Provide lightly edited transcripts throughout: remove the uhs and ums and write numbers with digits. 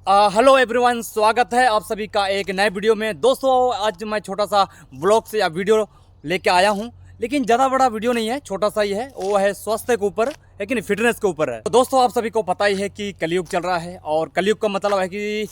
Hello everyone, स्वागत है आप सभी का एक नए वीडियो में। दोस्तों, आज मैं छोटा सा ब्लॉग से या वीडियो लेके आया हूं, लेकिन ज़्यादा बड़ा वीडियो नहीं है, छोटा सा ही है। वो है स्वास्थ्य के ऊपर, है कि नहीं, फिटनेस के ऊपर है। तो दोस्तों, आप सभी को पता ही है कि कलयुग चल रहा है, और कलयुग का मतलब है कि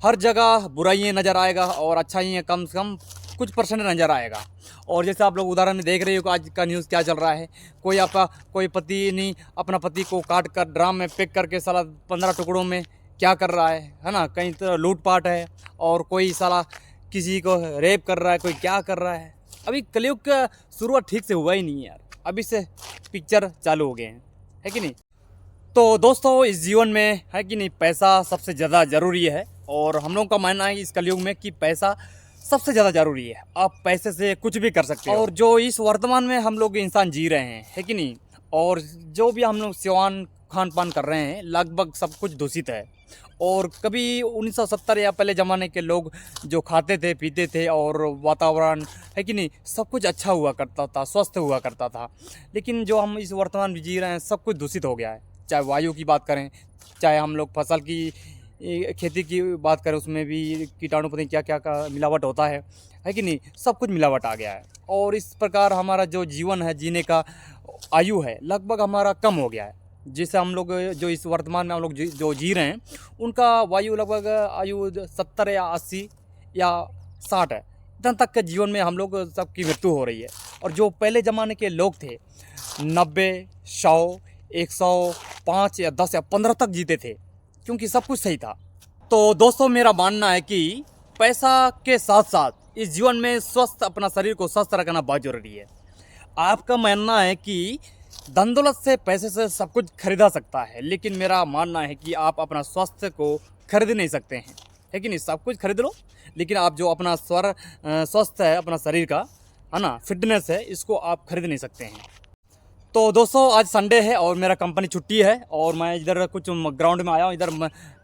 हर जगह बुराइयाँ नज़र आएगा और अच्छाइयाँ कम से कम कुछ परसेंट नज़र आएगा। और जैसे आप लोग उदाहरण में देख रहे हो कि आज का न्यूज़ क्या चल रहा है। कोई पति नहीं अपना पति को काट कर ड्राम में पैक करके साला 15 टुकड़ों में क्या कर रहा है ना। कहीं तो लूटपाट है, और कोई साला किसी को रेप कर रहा है, कोई क्या कर रहा है। अभी कलयुग का शुरुआत ठीक से हुआ ही नहीं है यार, अभी से पिक्चर चालू हो गए हैं, है कि नहीं। तो दोस्तों, इस जीवन में, है कि नहीं, पैसा सबसे ज़्यादा ज़रूरी है। और हम लोगों का मानना है इस कलयुग में कि पैसा सबसे ज़्यादा ज़रूरी है। आप पैसे से कुछ भी कर सकते हो। और जो इस वर्तमान में हम लोग इंसान जी रहे हैं, है कि नहीं, और जो भी हम लोग सेवान खान पान कर रहे हैं, लगभग सब कुछ दूषित है। और कभी 1970 या पहले ज़माने के लोग जो खाते थे पीते थे, और वातावरण, है कि नहीं, सब कुछ अच्छा हुआ करता था, स्वस्थ हुआ करता था। लेकिन जो हम इस वर्तमान में जी रहे हैं, सब कुछ दूषित हो गया है। चाहे वायु की बात करें, चाहे हम लोग फसल की खेती की बात करें, उसमें भी कीटाणु पता नहीं क्या क्या का मिलावट होता है कि नहीं, सब कुछ मिलावट आ गया है। और इस प्रकार हमारा जो जीवन है, जीने का आयु है, लगभग हमारा कम हो गया है। जिससे हम लोग जो इस वर्तमान में हम लोग जो जी रहे हैं, उनका वायु लगभग आयु 70 या 80 या 60 है। इतना तक के जीवन में हम लोग सबकी मृत्यु हो रही है। और जो पहले ज़माने के लोग थे, 90, 100, 105 या 10 या 15 तक जीते थे, क्योंकि सब कुछ सही था। तो दोस्तों, मेरा मानना है कि पैसा के साथ साथ इस जीवन में स्वस्थ, अपना शरीर को स्वस्थ रखना बहुत ज़रूरी है। आपका मानना है कि धन दौलत से, पैसे से सब कुछ खरीदा सकता है, लेकिन मेरा मानना है कि आप अपना स्वास्थ्य को खरीद नहीं सकते हैं, है कि नहीं। सब कुछ खरीद लो, लेकिन आप जो अपना स्वस्थ है, अपना शरीर का, है ना, फिटनेस है, इसको आप खरीद नहीं सकते हैं। तो दोस्तों, आज संडे है और मेरा कंपनी छुट्टी है, और मैं इधर कुछ ग्राउंड में आया हूँ। इधर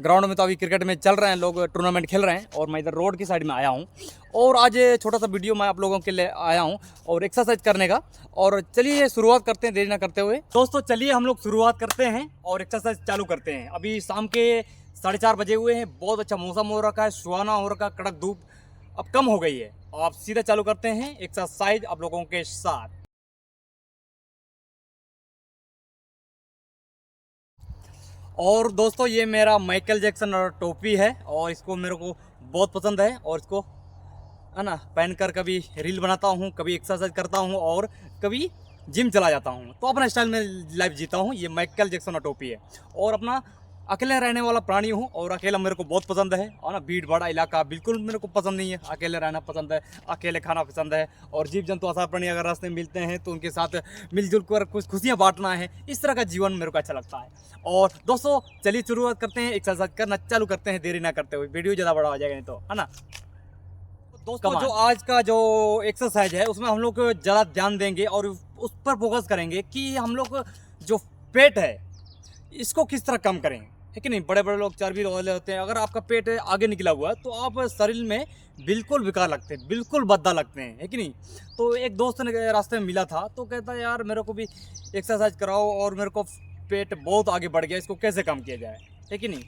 ग्राउंड में तो अभी क्रिकेट में चल रहे हैं, लोग टूर्नामेंट खेल रहे हैं, और मैं इधर रोड की साइड में आया हूँ। और आज छोटा सा वीडियो मैं आप लोगों के लिए आया हूँ, और एक्सरसाइज करने का। और चलिए शुरुआत करते हैं, देरी ना करते हुए। दोस्तों, चलिए हम लोग शुरुआत करते हैं और एक्सरसाइज चालू करते हैं। अभी शाम के 4:30 बजे हुए हैं, बहुत अच्छा मौसम हो रखा है, सुहाना हो रखा, कड़क धूप अब कम हो गई है। आप सीधा चालू करते हैं एक्सरसाइज आप लोगों के साथ। और दोस्तों, ये मेरा माइकल जैक्सन और टोपी है, और इसको मेरे को बहुत पसंद है। और इसको, है ना, पहनकर कभी रील बनाता हूँ, कभी एक्सरसाइज करता हूँ, और कभी जिम चला जाता हूँ। तो अपना स्टाइल में लाइफ जीता हूँ। ये माइकल जैक्सन और टोपी है। और अपना अकेले रहने वाला प्राणी हूँ, और अकेला मेरे को बहुत पसंद है। और ना, भीड़ भाड़ इलाका बिल्कुल मेरे को पसंद नहीं है। अकेले रहना पसंद है, अकेले खाना पसंद है। और जीव जंतु, आसार प्राणी अगर रास्ते में मिलते हैं, तो उनके साथ मिलजुल कर कुछ खुशियाँ बांटना है। इस तरह का जीवन मेरे को अच्छा लगता है। और दोस्तों, चलिए शुरुआत करते हैं, एक्सरसाइज करना चालू करते हैं, देरी ना करते हुए। वीडियो ज़्यादा बड़ा हो जाएगा नहीं तो, है ना। दोस्तों, जो आज का जो एक्सरसाइज है, उसमें हम लोग ज़्यादा ध्यान देंगे और उस पर फोकस करेंगे कि हम लोग जो पेट है, इसको किस तरह कम करें, है कि नहीं। बड़े बड़े लोग चर्बी वाले होते हैं, अगर आपका पेट आगे निकला हुआ है, तो आप शरीर में बिल्कुल बेकार लगते हैं, बिल्कुल भद्दा लगते हैं, है कि नहीं। तो एक दोस्त ने रास्ते में मिला था, तो कहता है, यार मेरे को भी एक्सरसाइज कराओ, और मेरे को पेट बहुत आगे बढ़ गया, इसको कैसे कम किया जाए, है कि नहीं।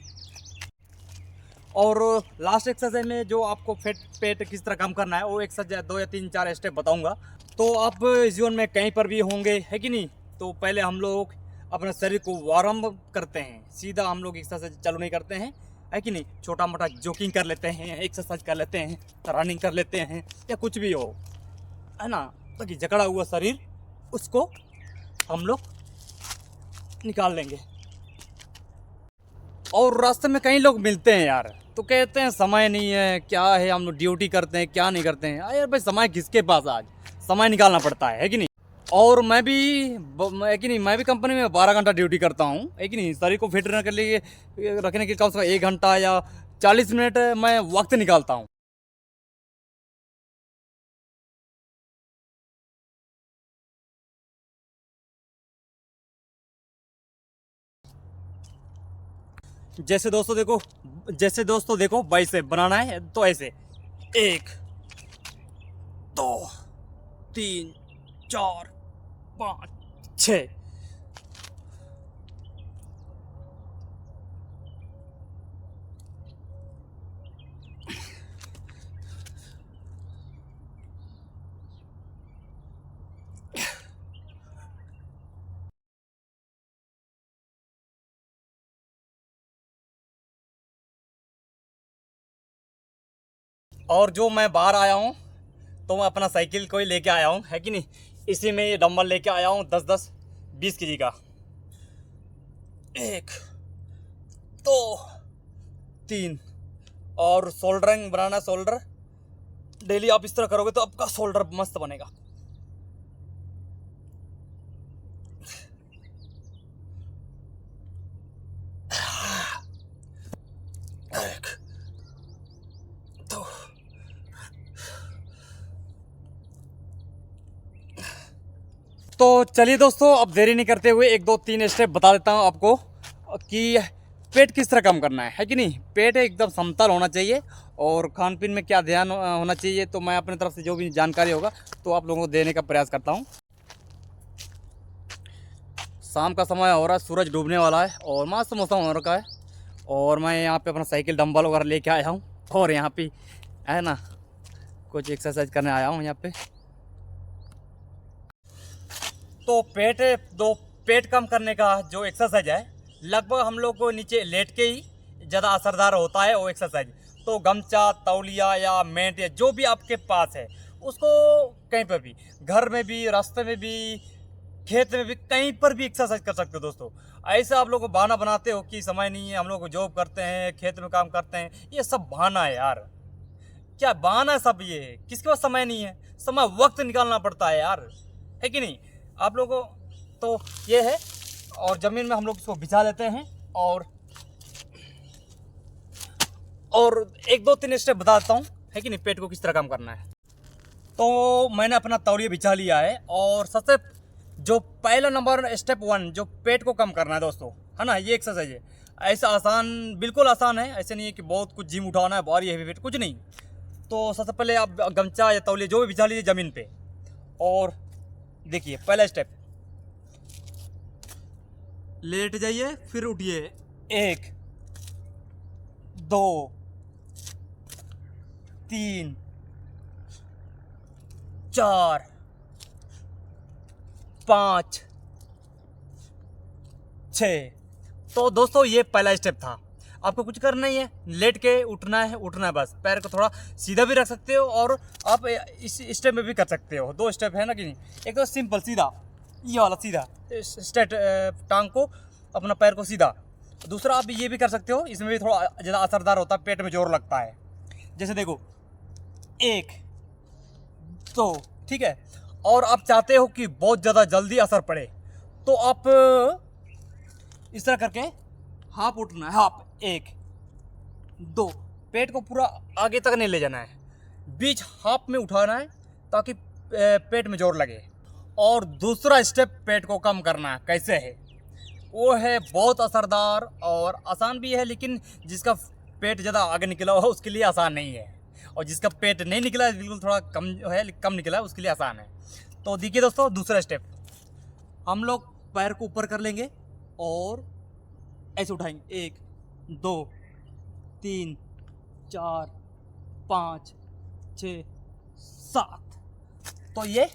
और लास्ट एक्सरसाइज में जो आपको पेट किस तरह कम करना है, वो एक्सरसाइज 2 या 3 4 स्टेप बताऊंगा। तो आप जीवन में कहीं पर भी होंगे, है कि नहीं, तो पहले हम लोग अपने शरीर को वार्म अप करते हैं। सीधा हम लोग एक्सरसाइज चालू नहीं करते हैं, है कि नहीं। छोटा मोटा जॉगिंग कर लेते हैं, एक्सरसाइज कर लेते हैं, रनिंग कर लेते हैं, या कुछ भी हो, है ना। ताकि जकड़ा हुआ शरीर, उसको हम लोग निकाल लेंगे। और रास्ते में कई लोग मिलते हैं यार, तो कहते हैं समय नहीं है, क्या है, हम लोग ड्यूटी करते हैं, क्या नहीं करते हैं। यार भाई, समय किसके पास आज, समय निकालना पड़ता है कि नहीं। और मैं भी, है कि नहीं, मैं भी कंपनी में 12 घंटा ड्यूटी करता हूँ, है कि नहीं। शरीर को फिट रखने के कम से कम 1 घंटा या 40 मिनट मैं वक्त निकालता हूँ। जैसे दोस्तों देखो, बाइसेप बनाना है तो ऐसे, 1 2 3 4 5 6। और जो मैं बाहर आया हूँ तो मैं अपना साइकिल को ही लेके आया हूँ, है कि नहीं। इसी में ये डंबल लेके आया हूँ 10-10 20 केजी का। 1 2 3। और शोल्डरिंग बनाना, शोल्डर डेली आप इस तरह करोगे तो आपका शोल्डर मस्त बनेगा। एक, दो, तो चलिए दोस्तों, अब देरी नहीं करते हुए 1 2 3 स्टेप बता देता हूँ आपको कि पेट किस तरह कम करना है कि नहीं। पेट एकदम समतल होना चाहिए और खान पीन में क्या ध्यान होना चाहिए, तो मैं अपनी तरफ से जो भी जानकारी होगा तो आप लोगों को देने का प्रयास करता हूँ। शाम का समय हो रहा है, सूरज डूबने वाला है और मस्त मौसम हो रखा है। और मैं यहाँ पे अपना साइकिल डंबल वगैरह लेके आया हूँ और यहाँ पे है ना कुछ एक्सरसाइज करने आया हूँ यहाँ पे। तो पेट कम करने का जो एक्सरसाइज है, लगभग हम लोग को नीचे लेट के ही ज़्यादा असरदार होता है वो एक्सरसाइज। तो गमछा, तौलिया या मैट या जो भी आपके पास है उसको कहीं पर भी, घर में भी, रास्ते में भी, खेत में भी, कहीं पर भी एक्सरसाइज कर सकते हो दोस्तों। ऐसा आप लोग को बहाना बनाते हो कि समय नहीं है, हम लोग जॉब करते हैं, खेत में काम करते हैं, ये सब बहाना है यार। क्या बहाना है सब, ये किसके पास समय नहीं है? समय वक्त निकालना पड़ता है यार, है कि नहीं आप लोगों को। तो ये है, और ज़मीन में हम लोग इसको बिछा लेते हैं और 1 2 3 स्टेप बता देता हूँ, है कि नहीं, पेट को किस तरह काम करना है। तो मैंने अपना तौलिया बिछा लिया है और सबसे जो पहला नंबर स्टेप 1 जो पेट को कम करना है दोस्तों, है ना, ये एक्सरसाइज है। ऐसा आसान, बिल्कुल आसान है, ऐसे नहीं है कि बहुत कुछ जिम उठाना है, भारी हैवी वेट, कुछ नहीं। तो सबसे पहले आप गमछा या तौलिया जो भी बिछा लीजिए ज़मीन पे और देखिए पहला स्टेप, लेट जाइए फिर उठिए। 1 2 3 4 5 6। तो दोस्तों ये पहला स्टेप था। आपको कुछ करना ही है, लेट के उठना है बस। पैर को थोड़ा सीधा भी रख सकते हो और आप इस स्टेप में भी कर सकते हो। 2 स्टेप है ना कि नहीं। एक तो सिंपल सीधा, ये वाला सीधा स्ट्रेट, टांग को अपना पैर को सीधा। दूसरा आप ये भी कर सकते हो, इसमें भी थोड़ा ज़्यादा असरदार होता है, पेट में जोर लगता है। जैसे देखो 1 2, ठीक है। और आप चाहते हो कि बहुत ज़्यादा जल्दी असर पड़े तो आप इस तरह करके हाफ उठना है, हाफ 1 2, पेट को पूरा आगे तक नहीं ले जाना है, बीच हाफ में उठाना है ताकि पेट में जोर लगे। और दूसरा स्टेप पेट को कम करना कैसे है, वो है बहुत असरदार और आसान भी है, लेकिन जिसका पेट ज़्यादा आगे निकला हो उसके लिए आसान नहीं है, और जिसका पेट नहीं निकला है, बिल्कुल थोड़ा कम है, कम निकला है, उसके लिए आसान है। तो देखिए दोस्तों, दूसरा स्टेप हम लोग पैर को ऊपर कर लेंगे और ऐसे उठाएंगे। 1 2 3 4 5 6 7। तो ये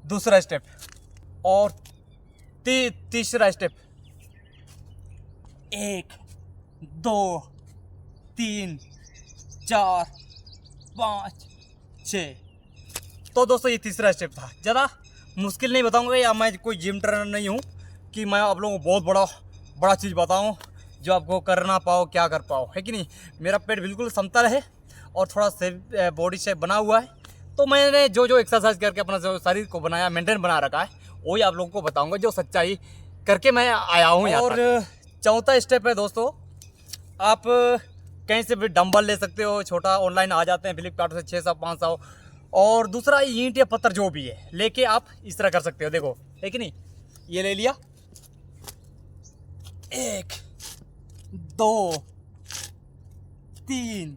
दूसरा स्टेप। और तीसरा स्टेप 1 2 3 4 5 6। तो दोस्तों ये तीसरा स्टेप था। ज़्यादा मुश्किल नहीं बताऊंगा, या मैं कोई जिम ट्रेनर नहीं हूँ कि मैं आप लोगों को बहुत बड़ा चीज़ बताऊँ जो आपको करना पाओ, क्या कर पाओ, है कि नहीं। मेरा पेट बिल्कुल समतल है और थोड़ा से बॉडी शेप बना हुआ है। तो मैंने जो एक्सरसाइज करके अपना जो शरीर को बनाया, मेंटेन बना रखा है, वही आप लोगों को बताऊंगा, जो सच्चाई करके मैं आया हूँ। और चौथा स्टेप है दोस्तों, आप कहीं से भी डंबल ले सकते हो, छोटा ऑनलाइन आ जाते हैं फ्लिपकार्ट से 600 500। और दूसरा ईंट या पत्थर जो भी है लेके आप इस तरह कर सकते हो। देखो, है कि नहीं, ये ले लिया, 1 2 3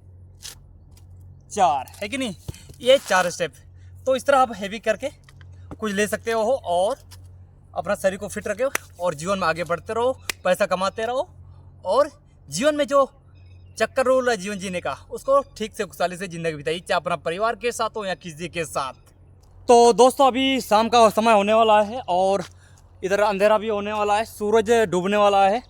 4, है कि नहीं, ये 4 स्टेप। तो इस तरह आप हैवी करके कुछ ले सकते हो और अपना शरीर को फिट रखे और जीवन में आगे बढ़ते रहो, पैसा कमाते रहो, और जीवन में जो चक्कर रोल है जीवन जीने का, उसको ठीक से खुशहाली से ज़िंदगी बिताइए, चाहे अपना परिवार के साथ हो या किसी के साथ। तो दोस्तों अभी शाम का समय होने वाला है और इधर अंधेरा भी होने वाला है, सूरज डूबने वाला है।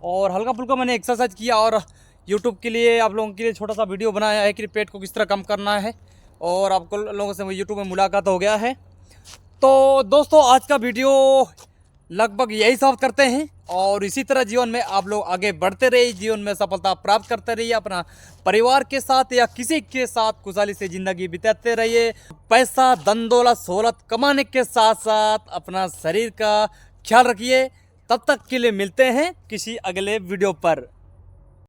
और हल्का फुल्का मैंने एक्सरसाइज किया और यूट्यूब के लिए आप लोगों के लिए छोटा सा वीडियो बनाया है कि पेट को किस तरह कम करना है, और आपको लोगों से यूट्यूब में मुलाकात हो गया है। तो दोस्तों आज का वीडियो लगभग यही समाप्त करते हैं, और इसी तरह जीवन में आप लोग आगे बढ़ते रहिए, जीवन में सफलता प्राप्त करते रहिए, अपना परिवार के साथ या किसी के साथ खुशहाली से ज़िंदगी बिताते रहिए। पैसा धन दौलत सहूलत कमाने के साथ साथ अपना शरीर का ख्याल रखिए। तब तक के लिए मिलते हैं किसी अगले वीडियो पर।